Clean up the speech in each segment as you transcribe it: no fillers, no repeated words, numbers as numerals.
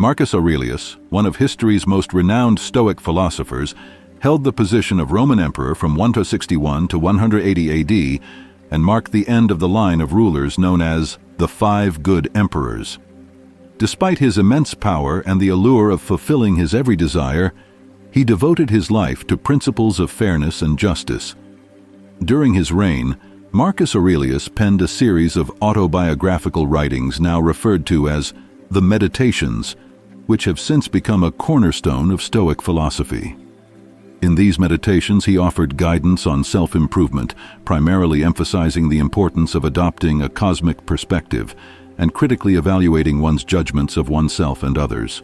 Marcus Aurelius, one of history's most renowned Stoic philosophers, held the position of Roman emperor from 161 to 180 AD and marked the end of the line of rulers known as the Five Good Emperors. Despite his immense power and the allure of fulfilling his every desire, he devoted his life to principles of fairness and justice. During his reign, Marcus Aurelius penned a series of autobiographical writings now referred to as the Meditations, which have since become a cornerstone of Stoic philosophy. In these meditations, he offered guidance on self-improvement, primarily emphasizing the importance of adopting a cosmic perspective and critically evaluating one's judgments of oneself and others.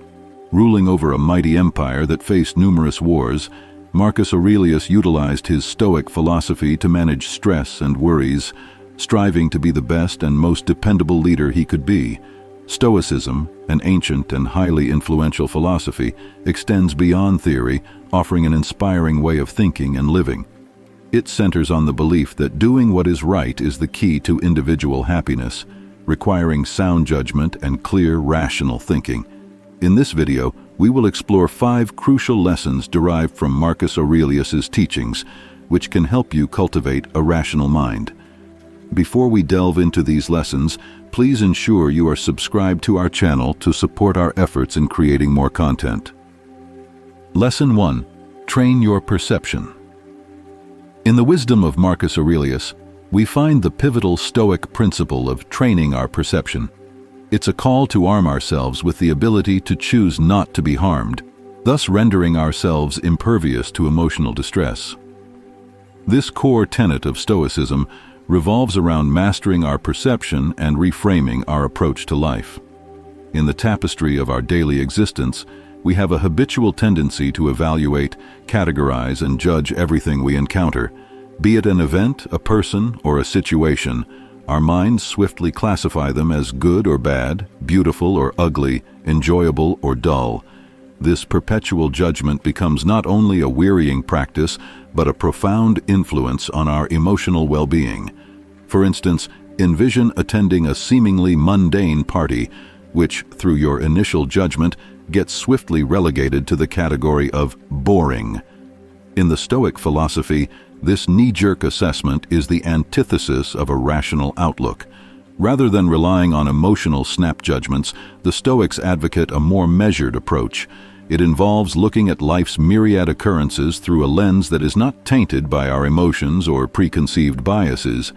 Ruling over a mighty empire that faced numerous wars, Marcus Aurelius utilized his Stoic philosophy to manage stress and worries, striving to be the best and most dependable leader he could be. Stoicism, an ancient and highly influential philosophy, extends beyond theory, offering an inspiring way of thinking and living. It centers on the belief that doing what is right is the key to individual happiness, requiring sound judgment and clear, rational thinking. In this video, we will explore 5 crucial lessons derived from Marcus Aurelius's teachings, which can help you cultivate a rational mind. Before we delve into these lessons, please ensure you are subscribed to our channel to support our efforts in creating more content. Lesson 1. Train your perception. In the wisdom of Marcus Aurelius, we find the pivotal Stoic principle of training our perception. It's a call to arm ourselves with the ability to choose not to be harmed, thus rendering ourselves impervious to emotional distress. This core tenet of Stoicism revolves around mastering our perception and reframing our approach to life. In the tapestry of our daily existence, we have a habitual tendency to evaluate, categorize, and judge everything we encounter. Be it an event, a person, or a situation, our minds swiftly classify them as good or bad, beautiful or ugly, enjoyable or dull. This perpetual judgment becomes not only a wearying practice, but a profound influence on our emotional well-being. For instance, envision attending a seemingly mundane party, which, through your initial judgment, gets swiftly relegated to the category of boring. In the Stoic philosophy, this knee-jerk assessment is the antithesis of a rational outlook. Rather than relying on emotional snap judgments, the Stoics advocate a more measured approach. It involves looking at life's myriad occurrences through a lens that is not tainted by our emotions or preconceived biases.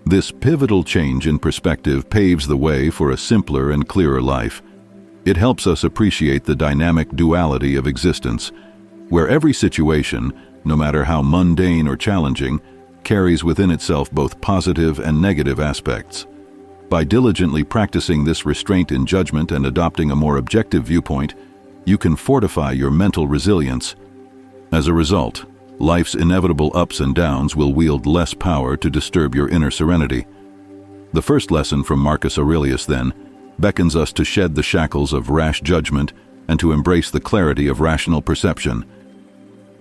This pivotal change in perspective paves the way for a simpler and clearer life. It helps us appreciate the dynamic duality of existence, where every situation, no matter how mundane or challenging, carries within itself both positive and negative aspects. By diligently practicing this restraint in judgment and adopting a more objective viewpoint, you can fortify your mental resilience. As a result, life's inevitable ups and downs will wield less power to disturb your inner serenity. The first lesson from Marcus Aurelius, then, beckons us to shed the shackles of rash judgment and to embrace the clarity of rational perception.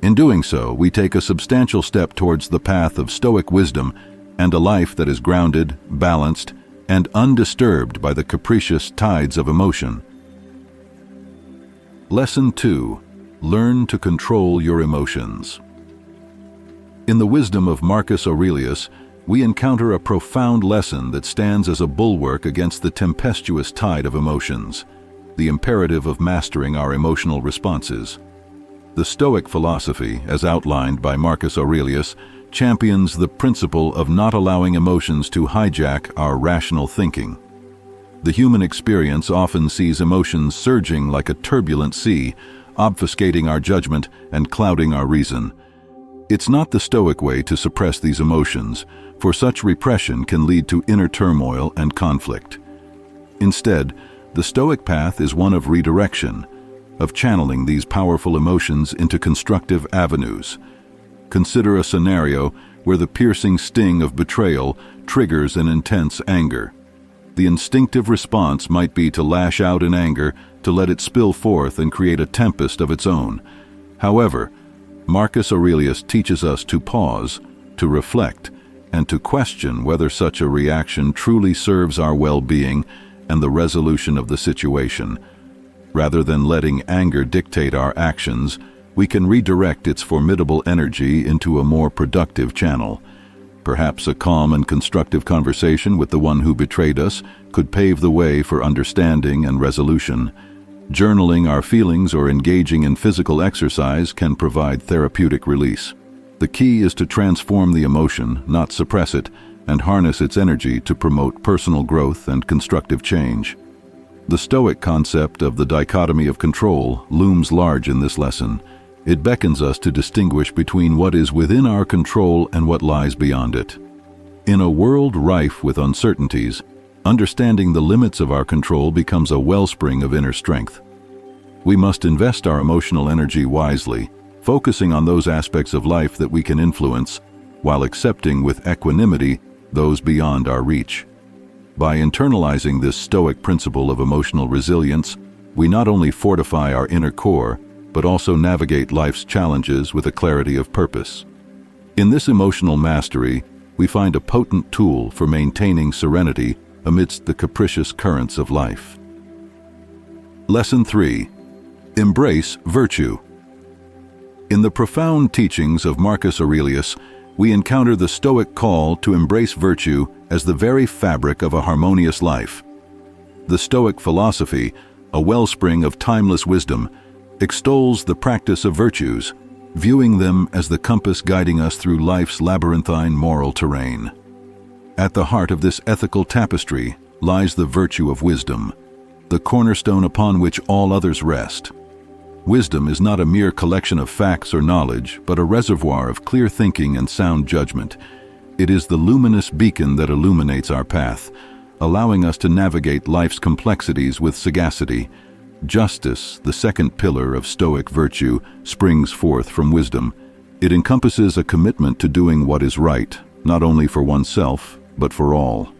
In doing so, we take a substantial step towards the path of Stoic wisdom and a life that is grounded, balanced, and undisturbed by the capricious tides of emotion. Lesson 2. Learn to control your emotions. In the wisdom of Marcus Aurelius, we encounter a profound lesson that stands as a bulwark against the tempestuous tide of emotions, the imperative of mastering our emotional responses. The Stoic philosophy, as outlined by Marcus Aurelius, champions the principle of not allowing emotions to hijack our rational thinking. The human experience often sees emotions surging like a turbulent sea, obfuscating our judgment and clouding our reason. It's not the Stoic way to suppress these emotions, for such repression can lead to inner turmoil and conflict. Instead, the Stoic path is one of redirection, of channeling these powerful emotions into constructive avenues. Consider a scenario where the piercing sting of betrayal triggers an intense anger. The instinctive response might be to lash out in anger, to let it spill forth and create a tempest of its own. However, Marcus Aurelius teaches us to pause, to reflect, and to question whether such a reaction truly serves our well-being and the resolution of the situation. Rather than letting anger dictate our actions, we can redirect its formidable energy into a more productive channel. Perhaps a calm and constructive conversation with the one who betrayed us could pave the way for understanding and resolution. Journaling our feelings or engaging in physical exercise can provide therapeutic release. The key is to transform the emotion, not suppress it, and harness its energy to promote personal growth and constructive change. The Stoic concept of the dichotomy of control looms large in this lesson. It beckons us to distinguish between what is within our control and what lies beyond it. In a world rife with uncertainties, understanding the limits of our control becomes a wellspring of inner strength. We must invest our emotional energy wisely, focusing on those aspects of life that we can influence, while accepting with equanimity those beyond our reach. By internalizing this Stoic principle of emotional resilience, we not only fortify our inner core, but also navigate life's challenges with a clarity of purpose. In this emotional mastery, we find a potent tool for maintaining serenity amidst the capricious currents of life. Lesson 3. Embrace virtue. In the profound teachings of Marcus Aurelius, we encounter the Stoic call to embrace virtue as the very fabric of a harmonious life. The Stoic philosophy, a wellspring of timeless wisdom, extols the practice of virtues, viewing them as the compass guiding us through life's labyrinthine moral terrain. At the heart of this ethical tapestry lies the virtue of wisdom, the cornerstone upon which all others rest. Wisdom is not a mere collection of facts or knowledge, but a reservoir of clear thinking and sound judgment. It is the luminous beacon that illuminates our path, allowing us to navigate life's complexities with sagacity. Justice, the second pillar of Stoic virtue, springs forth from wisdom. It encompasses a commitment to doing what is right, not only for oneself, but for all.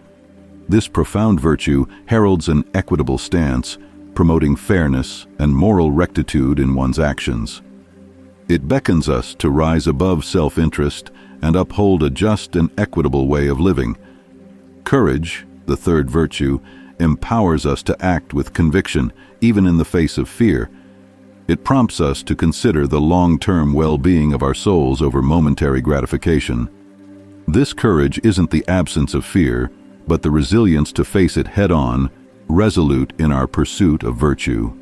This profound virtue heralds an equitable stance, promoting fairness and moral rectitude in one's actions. It beckons us to rise above self-interest and uphold a just and equitable way of living. Courage, the third virtue, empowers us to act with conviction, even in the face of fear. It prompts us to consider the long-term well-being of our souls over momentary gratification. This courage isn't the absence of fear, but the resilience to face it head-on, resolute in our pursuit of virtue.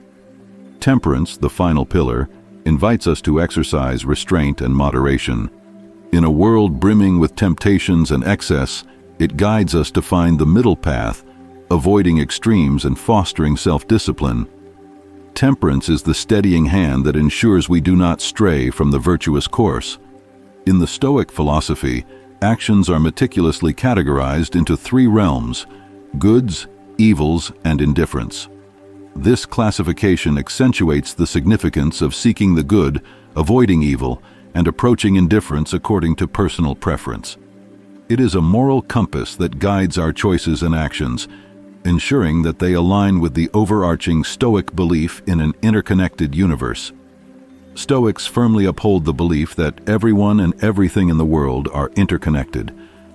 Temperance, the final pillar, invites us to exercise restraint and moderation. In a world brimming with temptations and excess, it guides us to find the middle path, avoiding extremes and fostering self-discipline. Temperance is the steadying hand that ensures we do not stray from the virtuous course. In the Stoic philosophy, actions are meticulously categorized into three realms: goods, evils, and indifference. This classification accentuates the significance of seeking the good, avoiding evil, and approaching indifference according to personal preference. It is a moral compass that guides our choices and actions, ensuring that they align with the overarching Stoic belief in an interconnected universe. Stoics firmly uphold the belief that everyone and everything in the world are interconnected,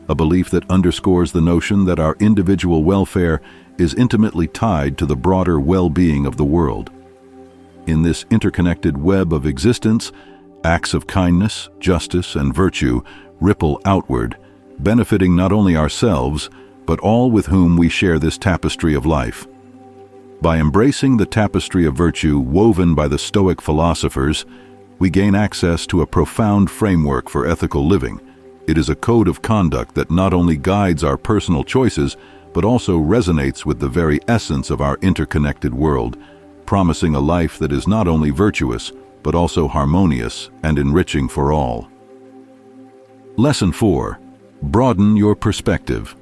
a belief that underscores the notion that our individual welfare is intimately tied to the broader well-being of the world. In this interconnected web of existence, acts of kindness, justice, and virtue ripple outward, benefiting not only ourselves, but all with whom we share this tapestry of life. By embracing the tapestry of virtue woven by the Stoic philosophers, we gain access to a profound framework for ethical living. It is a code of conduct that not only guides our personal choices, but also resonates with the very essence of our interconnected world, promising a life that is not only virtuous, but also harmonious and enriching for all. Lesson 4. Broaden your perspective.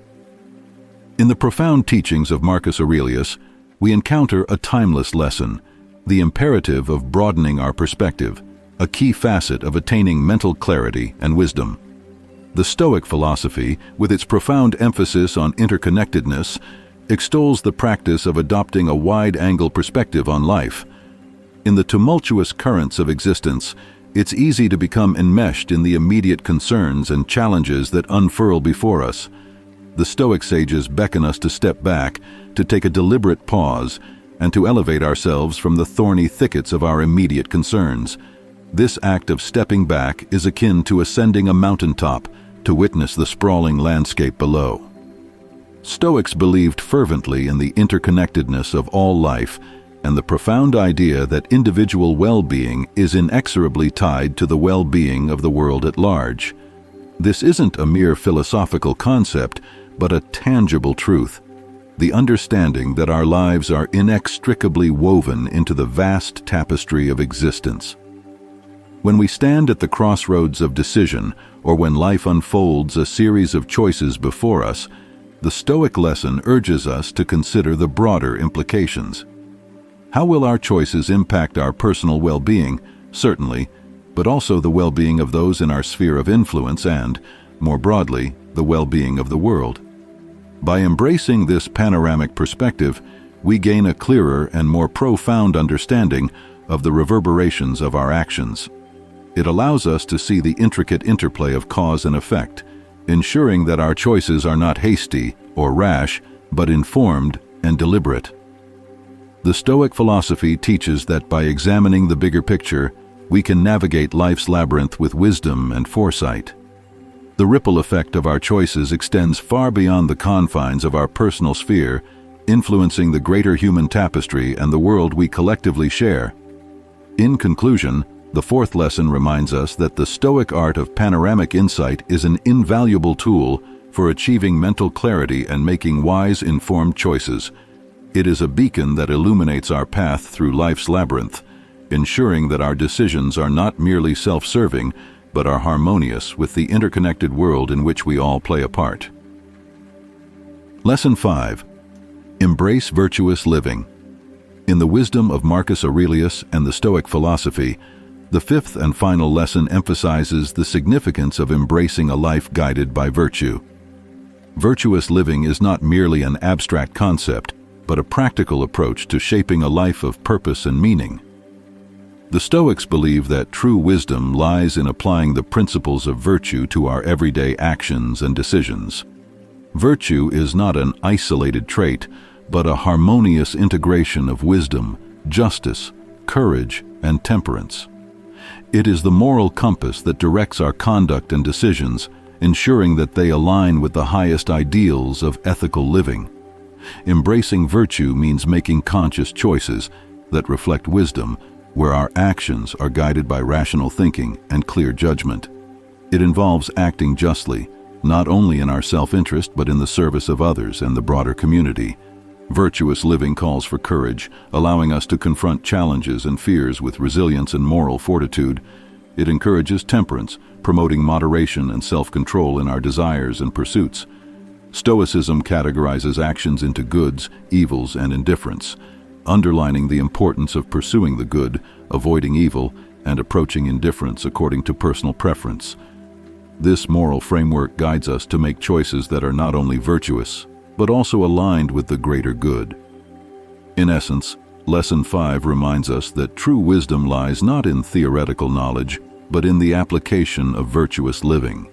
In the profound teachings of Marcus Aurelius, we encounter a timeless lesson, the imperative of broadening our perspective, a key facet of attaining mental clarity and wisdom. The Stoic philosophy, with its profound emphasis on interconnectedness, extols the practice of adopting a wide-angle perspective on life. In the tumultuous currents of existence, it's easy to become enmeshed in the immediate concerns and challenges that unfurl before us. The Stoic sages beckon us to step back, to take a deliberate pause, and to elevate ourselves from the thorny thickets of our immediate concerns. This act of stepping back is akin to ascending a mountaintop to witness the sprawling landscape below. Stoics believed fervently in the interconnectedness of all life and the profound idea that individual well-being is inexorably tied to the well-being of the world at large. This isn't a mere philosophical concept, but a tangible truth, the understanding that our lives are inextricably woven into the vast tapestry of existence. When we stand at the crossroads of decision, or when life unfolds a series of choices before us, the Stoic lesson urges us to consider the broader implications. How will our choices impact our personal well-being? Certainly, but also the well-being of those in our sphere of influence and, more broadly, the well-being of the world. By embracing this panoramic perspective, we gain a clearer and more profound understanding of the reverberations of our actions. It allows us to see the intricate interplay of cause and effect, ensuring that our choices are not hasty or rash, but informed and deliberate. The Stoic philosophy teaches that by examining the bigger picture, we can navigate life's labyrinth with wisdom and foresight. The ripple effect of our choices extends far beyond the confines of our personal sphere, influencing the greater human tapestry and the world we collectively share. In conclusion, the fourth lesson reminds us that the Stoic art of panoramic insight is an invaluable tool for achieving mental clarity and making wise, informed choices. It is a beacon that illuminates our path through life's labyrinth, ensuring that our decisions are not merely self-serving, but are harmonious with the interconnected world in which we all play a part. Lesson 5. Embrace virtuous living. In the wisdom of Marcus Aurelius and the Stoic philosophy, the fifth and final lesson emphasizes the significance of embracing a life guided by virtue. Virtuous living is not merely an abstract concept, but a practical approach to shaping a life of purpose and meaning. The Stoics believe that true wisdom lies in applying the principles of virtue to our everyday actions and decisions. Virtue is not an isolated trait, but a harmonious integration of wisdom, justice, courage, and temperance. It is the moral compass that directs our conduct and decisions, ensuring that they align with the highest ideals of ethical living. Embracing virtue means making conscious choices that reflect wisdom, where our actions are guided by rational thinking and clear judgment. It involves acting justly, not only in our self-interest but in the service of others and the broader community. Virtuous living calls for courage, allowing us to confront challenges and fears with resilience and moral fortitude. It encourages temperance, promoting moderation and self-control in our desires and pursuits. Stoicism categorizes actions into goods, evils, and indifference, underlining the importance of pursuing the good, avoiding evil, and approaching indifference according to personal preference. This moral framework guides us to make choices that are not only virtuous, but also aligned with the greater good. In essence, Lesson 5 reminds us that true wisdom lies not in theoretical knowledge, but in the application of virtuous living.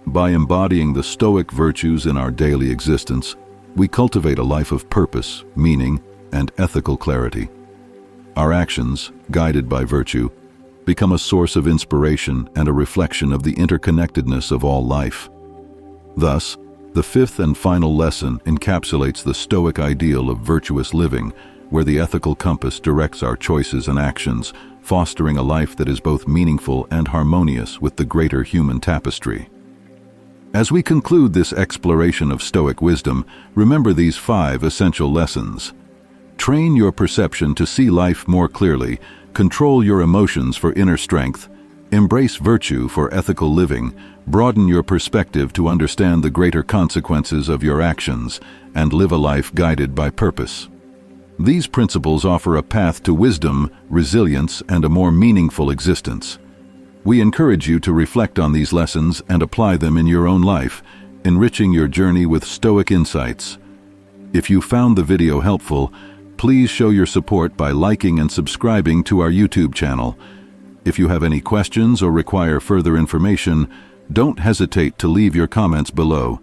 By embodying the Stoic virtues in our daily existence, we cultivate a life of purpose, meaning, and ethical clarity. Our actions, guided by virtue, become a source of inspiration and a reflection of the interconnectedness of all life. Thus, the fifth and final lesson encapsulates the Stoic ideal of virtuous living, where the ethical compass directs our choices and actions, fostering a life that is both meaningful and harmonious with the greater human tapestry. As we conclude this exploration of Stoic wisdom, remember these 5 essential lessons. Train your perception to see life more clearly, control your emotions for inner strength, embrace virtue for ethical living, broaden your perspective to understand the greater consequences of your actions, and live a life guided by purpose. These principles offer a path to wisdom, resilience, and a more meaningful existence. We encourage you to reflect on these lessons and apply them in your own life, enriching your journey with Stoic insights. If you found the video helpful, please show your support by liking and subscribing to our YouTube channel. If you have any questions or require further information, don't hesitate to leave your comments below.